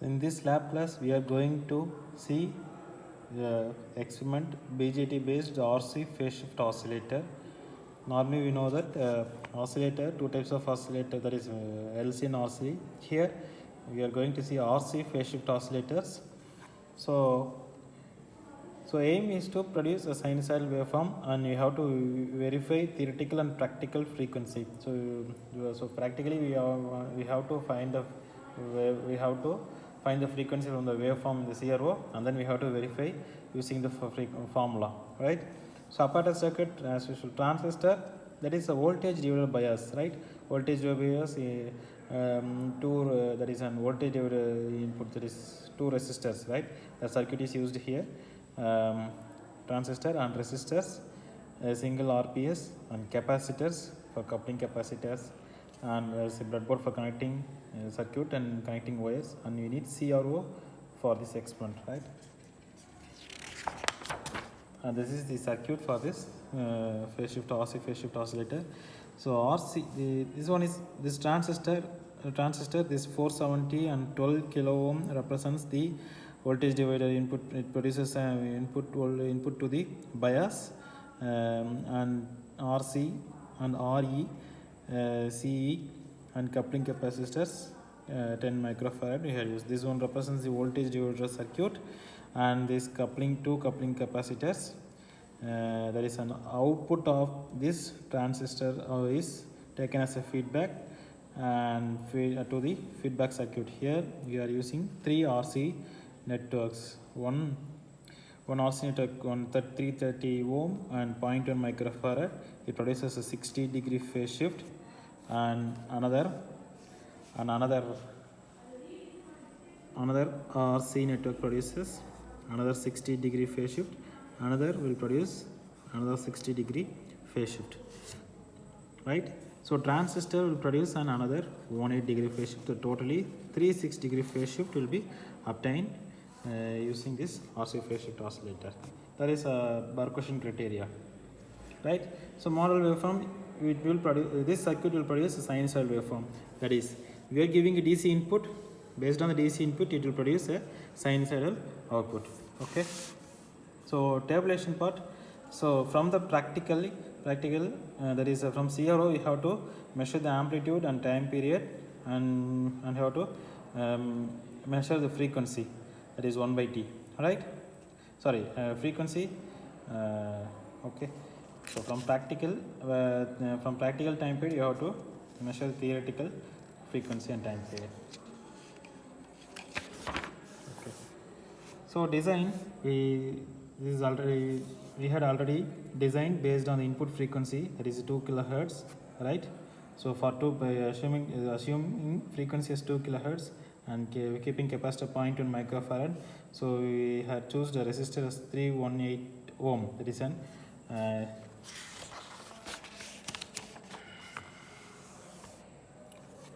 In this lab class, we are going to see the experiment BJT based RC phase shift oscillator. Normally, we know that oscillator, two types of oscillator, that is LC and RC. Here, we are going to see RC phase shift oscillators. So aim is to produce a sinusoidal waveform, and we have to verify theoretical and practical frequency. So practically we have to find the frequency from the waveform in the CRO, and then we have to verify using the formula, right? So apparatus circuit, as usual, transistor, that is a voltage divided bias, right? Voltage divided bias, that is an voltage divided input, that is two resistors, right? The circuit is used here. Transistor and resistors, a single RPS, and capacitors for coupling capacitors, and there's a breadboard for connecting circuit and connecting wires, and you need CRO for this experiment, right? And this is the circuit for this phase shift oscillator. So RC, this one is this transistor, this 470 and 12 kilo ohm represents the voltage divider input. It produces input to the bias, and RC and RE, CE, and coupling capacitors, 10 microfarad. We have used this one represents the voltage divider circuit, and this two coupling capacitors. There is an output of this transistor is taken as a feedback and feed to the feedback circuit. Here we are using 3 RC networks. One RC network on 330 ohm and 0.1 microfarad. It produces a 60-degree phase shift, and another RC network produces another 60-degree phase shift. Another will produce another 60-degree phase shift, right? So transistor will produce another 180-degree phase shift. So totally 360-degree phase shift will be obtained using this RC phase shift oscillator. That is a Barkhausen criteria, right? So model waveform, it will produce, this circuit will produce a sinusoidal waveform. That is, we are giving a DC input. Based on the DC input, it will produce a sinusoidal output. Okay. So tabulation part. So from the practical, that is from CRO, you have to measure the amplitude and time period, and have to measure the frequency, that is 1/t, right? Sorry, frequency. Okay. So from practical time period, you have to measure the theoretical frequency and time period. Okay. So design, we had already designed based on the input frequency, that is 2 kilohertz, right? So for assuming frequency is 2 kilohertz and keeping capacitor 0.1 microfarad, so we had choose the resistor as 318 ohm, that is an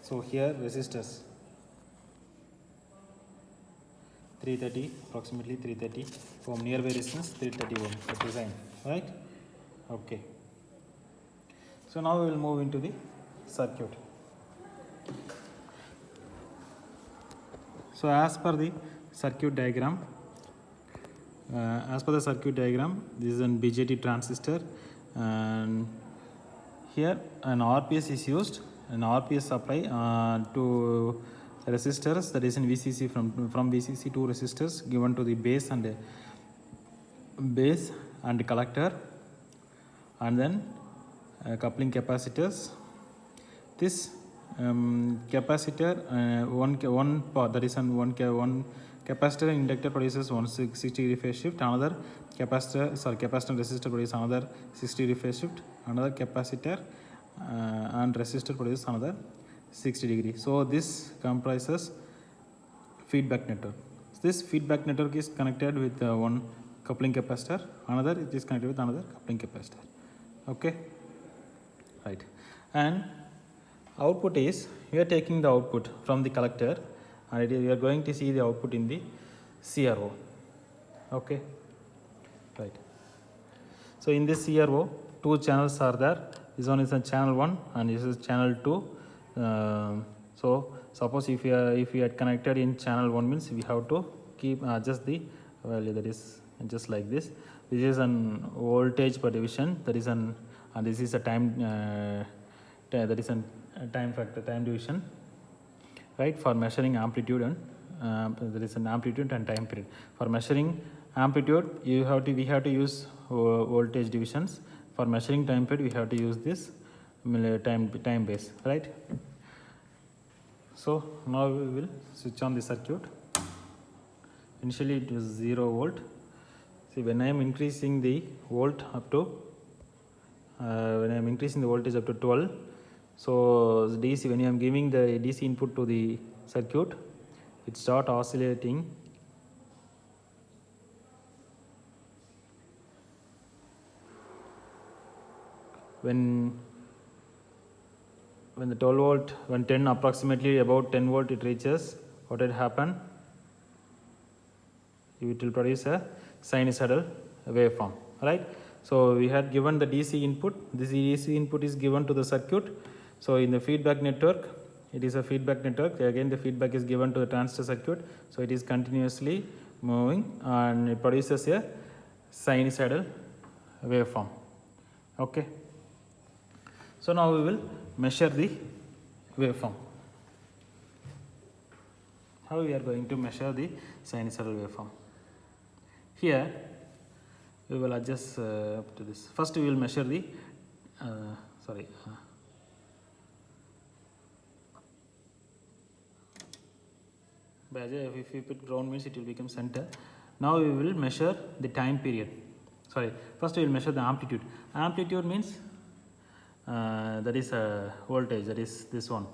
so here resistors 330, approximately 330 ohm, nearby resistance 330 ohm for design, right? Okay. So now we will move into the circuit. So as per the circuit diagram, this is an BJT transistor, and here an RPS is used, an RPS supply to resistors, that is in VCC, from VCC to resistors given to the base and collector, and then coupling capacitors. This capacitor, one part, that is one capacitor inductor produces 160-degree phase shift. Another capacitor resistor produces another 60-degree phase shift. Another capacitor and resistor produces another 60-degree. So this comprises feedback network. This feedback network is connected with one coupling capacitor. Another it is connected with another coupling capacitor. Okay, right. And output is, we are taking the output from the collector, and we are going to see the output in the CRO. Okay, right. So in this CRO, 2 channels are there. This one is a channel 1 and this is channel 2. So suppose if we are connected in channel 1 means we have to keep adjust the value, that is just like this. This is an voltage per division, that is an, and this is a time that is a time factor, time division, right, for measuring amplitude and there is an amplitude and time period. For measuring amplitude we have to use voltage divisions. For measuring time period we have to use this time base, right? So now we will switch on the circuit. Initially it was 0 volt. See, when I am increasing the volt up to when I am increasing the voltage up to 12, so DC, when I am giving the DC input to the circuit, it start oscillating. When the 12 volt, when 10 approximately about 10 volt it reaches, what will happen? It will produce a sinusoidal waveform, right? So we had given the DC input. This DC input is given to the circuit. So in the feedback network, it is a feedback network. Again, the feedback is given to the transistor circuit. So it is continuously moving and it produces a sinusoidal waveform. Okay. So now we will measure the waveform. How we are going to measure the sinusoidal waveform? Here we will adjust up to this. First we will measure the if we put ground means it will become center. Now we will measure the time period. First we will measure the amplitude. Amplitude means that is a voltage, that is this one,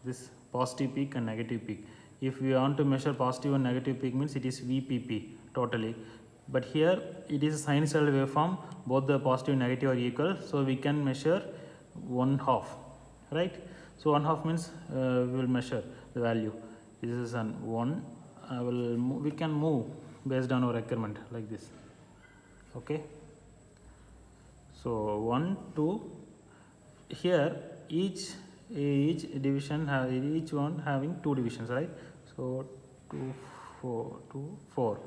this positive peak and negative peak. If we want to measure positive and negative peak means it is VPP totally, but here it is a sinusoidal waveform, both the positive and negative are equal, so we can measure 1/2, right? So 1/2 means we will measure the value. This is an 1. We can move based on our requirement like this. Okay. So 1, 2. Here each division each one having 2 divisions, right? So 2, 4, 2, 4.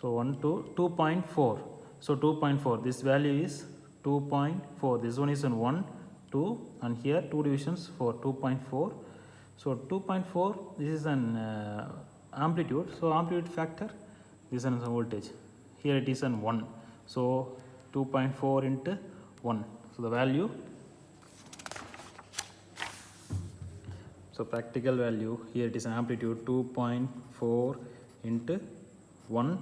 So 1, 2, 2.4. So 2.4. This value is 2.4. This one is an 1, 2, and here 2 divisions for 2.4. So 2.4. This is an amplitude. So amplitude factor. This is an voltage. Here it is an 1. So 2.4 into 1. So the value. So practical value here it is amplitude 2.4 into 1.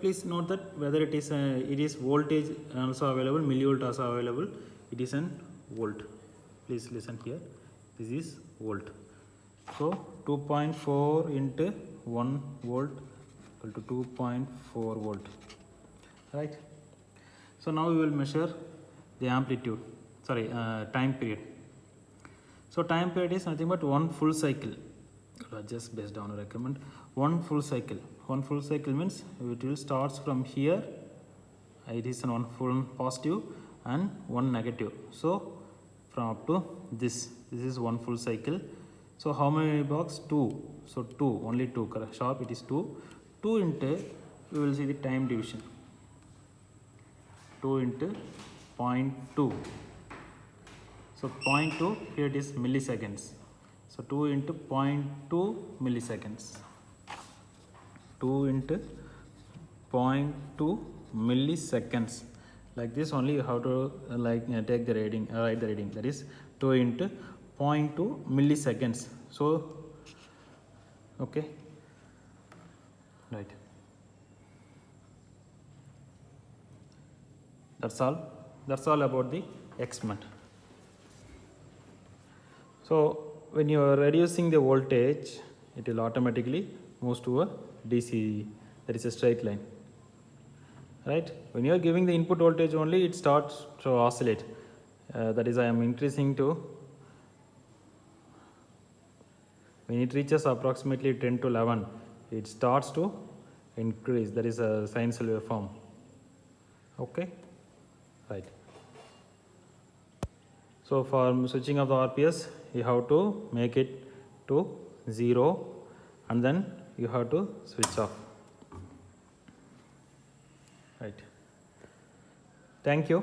Please note that whether it is voltage also available, millivolt also available. It is an volt. Please listen here. This is volt. So 2.4 into 1 volt equal to 2.4 volt. Right. So now we will measure the amplitude. Time period. So time period is nothing but one full cycle. Just based on a recommend one full cycle. One full cycle means it will starts from here. It is one full positive and one negative. So from up to this is one full cycle. So how many blocks? 2. So 2, only 2. Sharp it is 2. 2 into, we will see the time division. 2 into 0.2. So 0.2, here it is milliseconds. So 2 into 0.2 milliseconds. 2 into 0.2 milliseconds. Like this only you have to take the reading, write the reading. That is 2 into 0.2 milliseconds. So, okay, right. That's all. That's all about the experiment. So when you are reducing the voltage, it will automatically move to a DC, that is a straight line, right? When you are giving the input voltage only, it starts to oscillate. That is, I am increasing to, when it reaches approximately 10 to 11, it starts to increase. That is a sinusoidal waveform. Okay, right. So for switching of the RPS, you have to make it to 0 and then you have to switch off. Right. Thank you.